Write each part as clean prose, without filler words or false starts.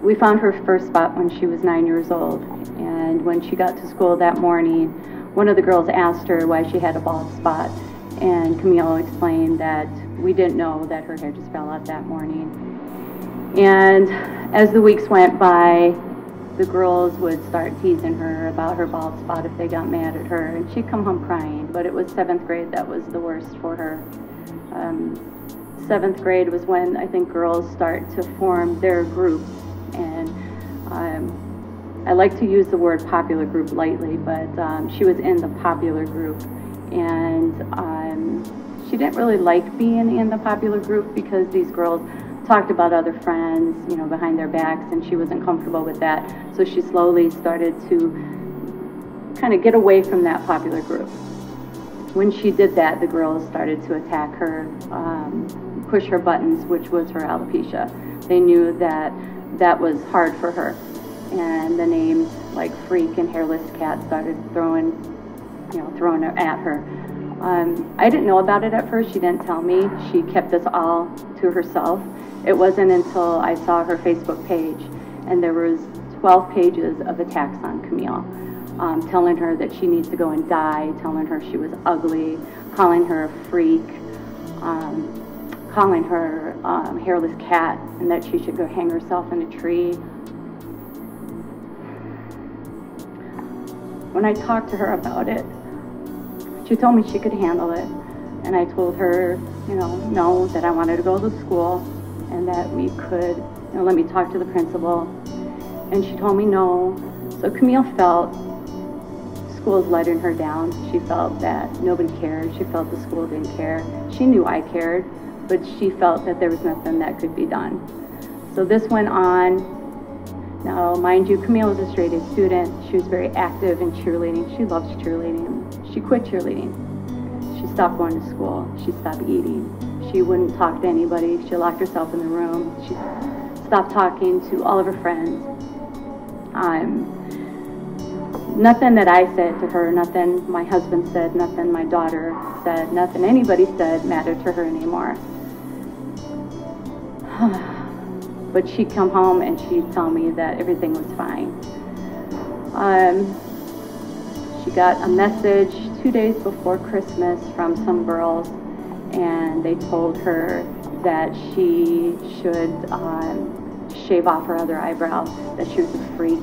We found her first spot when she was 9 years old, and when she got to school that morning, one of the girls asked her why she had a bald spot, and Camille explained that we didn't know that her hair just fell out that morning. And as the weeks went by, the girls would start teasing her about her bald spot if they got mad at her, and she'd come home crying. But it was 7th grade that was the worst for her. 7th grade was when I think girls start to form their groups, and I like to use the word popular group lightly, but she was in the popular group, and she didn't really like being in the popular group because these girls talked about other friends, you know, behind their backs, and she wasn't comfortable with that. So she slowly started to kind of get away from that popular group. When she did that, the girls started to attack her, push her buttons, which was her alopecia. They knew that that was hard for her, and the names like freak and hairless cat started throwing her at her. I didn't know about it at first. She didn't tell me. She kept this all to herself. It wasn't until I saw her Facebook page, and there was 12 pages of attacks on Camille, telling her that she needs to go and die, telling her she was ugly, calling her a freak, calling her hairless cat, and that she should go hang herself in a tree. When I talked to her about it, she told me she could handle it, and I told her, no, that I wanted to go to school, and that we could, let me talk to the principal. And she told me no. So Camille felt school was letting her down. She felt that nobody cared. She felt the school didn't care. She knew I cared, but she felt that there was nothing that could be done. So this went on. Now, mind you, Camille was a straight-A student. She was very active in cheerleading. She loves cheerleading. She quit cheerleading. She stopped going to school. She stopped eating. She wouldn't talk to anybody. She locked herself in the room. She stopped talking to all of her friends. Nothing that I said to her, nothing my husband said, nothing my daughter said, nothing anybody said mattered to her anymore. But she'd come home and she'd tell me that everything was fine. She got a message 2 days before Christmas from some girls, and they told her that she should shave off her other eyebrow, that she was a freak.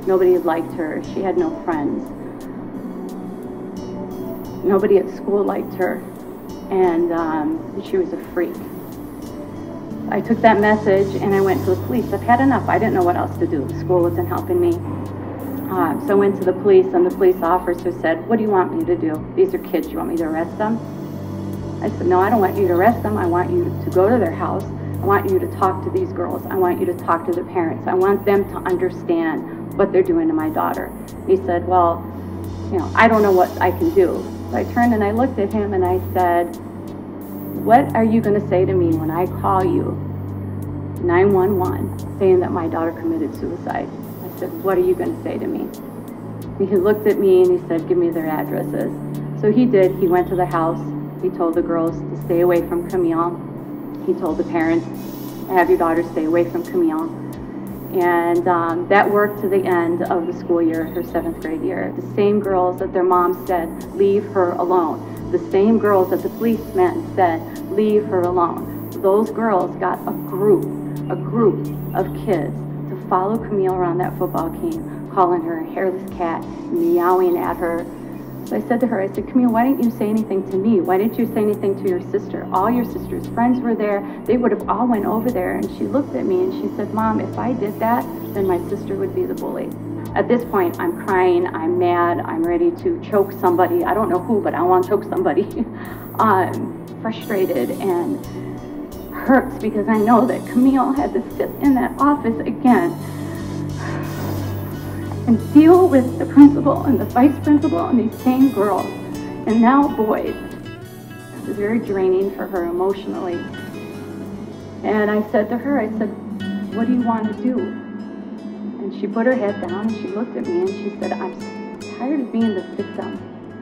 Nobody liked her. She had no friends. Nobody at school liked her, and she was a freak. I took that message and I went to the police. I've had enough. I didn't know what else to do. School wasn't helping me. So I went to the police, and the police officer said, "What do you want me to do? These are kids. You want me to arrest them?" I said, "No, I don't want you to arrest them. I want you to go to their house. I want you to talk to these girls. I want you to talk to their parents. I want them to understand what they're doing to my daughter." He said, "Well, I don't know what I can do." So I turned and I looked at him and I said, "What are you going to say to me when I call you 911 saying that my daughter committed suicide?" I said, "What are you going to say to me?" And he looked at me and he said, "Give me their addresses." So he did. He went to the house. He told the girls to stay away from Camille. He told the parents, "Have your daughter stay away from Camille." And that worked to the end of the school year, her 7th grade year. The same girls that their mom said, "Leave her alone." The same girls that the policemen said, "Leave her alone." Those girls got a group of kids to follow Camille around that football game, calling her a hairless cat, meowing at her. So I said to her, I said, "Camille, why didn't you say anything to me? Why didn't you say anything to your sister? All your sister's friends were there. They would have all went over there." And she looked at me and she said, "Mom, if I did that, then my sister would be the bully." At this point, I'm crying, I'm mad, I'm ready to choke somebody. I don't know who, but I want to choke somebody. I'm frustrated and hurts because I know that Camille had to sit in that office again and deal with the principal and the vice principal and these same girls, and now boys. It was very draining for her emotionally. And I said to her, I said, "What do you want to do?" And she put her head down and she looked at me and she said, "I'm tired of being the victim.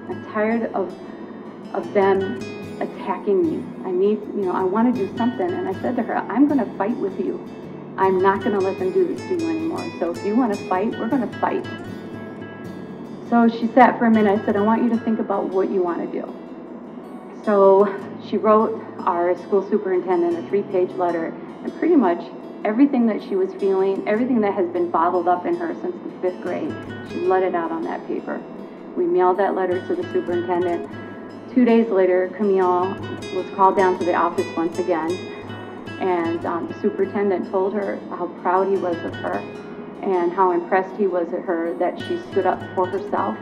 I'm tired of them attacking me. I need, I want to do something." And I said to her, "I'm going to fight with you. I'm not going to let them do this to you anymore. So if you want to fight, we're going to fight. So she sat for a minute. I said, I want you to think about what you want to do. So she wrote our school superintendent a 3-page letter, and pretty much everything that she was feeling, everything that has been bottled up in her since the 5th grade, she let it out on that paper. We mailed that letter to the superintendent. 2 days later, Camille was called down to the office once again, and the superintendent told her how proud he was of her and how impressed he was at her, that she stood up for herself,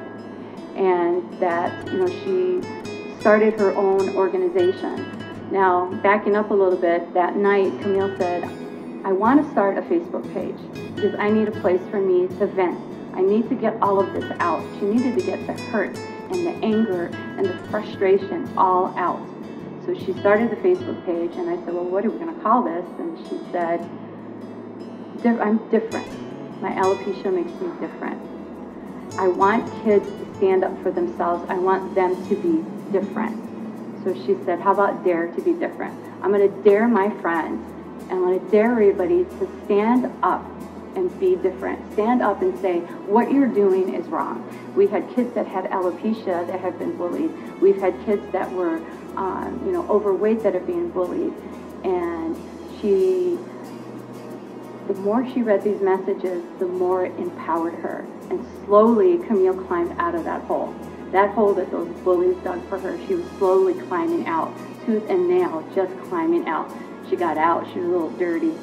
and that, you know, she started her own organization. Now, backing up a little bit, that night Camille said, I want to start a Facebook page because I need a place for me to vent. I need to get all of this out. She needed to get the hurt and the anger and the frustration all out. So she started the Facebook page, and I said, well, what are we going to call this? And she said, I'm different. My alopecia makes me different. I want kids to stand up for themselves. I want them to be different. So she said, how about dare to be different? I'm going to dare my friends, and I'm going to dare everybody to stand up and be different. Stand up and say, what you're doing is wrong. We had kids that had alopecia that have been bullied. We've had kids that were overweight that are being bullied. And the more she read these messages, the more it empowered her. And slowly, Camille climbed out of that hole. That hole that those bullies dug for her, she was slowly climbing out, tooth and nail, just climbing out. She got out, she was a little dirty,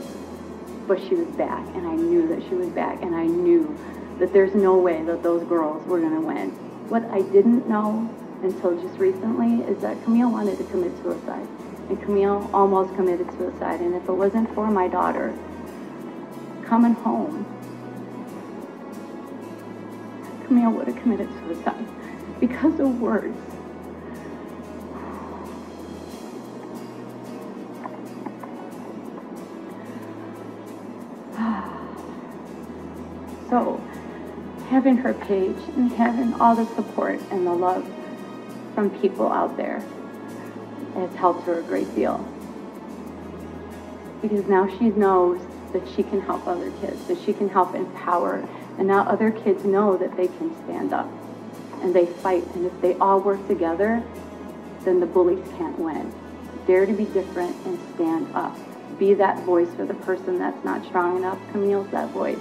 but she was back, and I knew that she was back, and I knew that there's no way that those girls were going to win. What I didn't know until just recently is that Camille wanted to commit suicide, and Camille almost committed suicide, and if it wasn't for my daughter coming home, Camille would have committed suicide because of words. So, having her page and having all the support and the love from people out there has helped her a great deal. Because now she knows that she can help other kids, that she can help empower, and now other kids know that they can stand up and they fight, and if they all work together, then the bullies can't win. Dare to be different and stand up. Be that voice for the person that's not strong enough. Camille's that voice.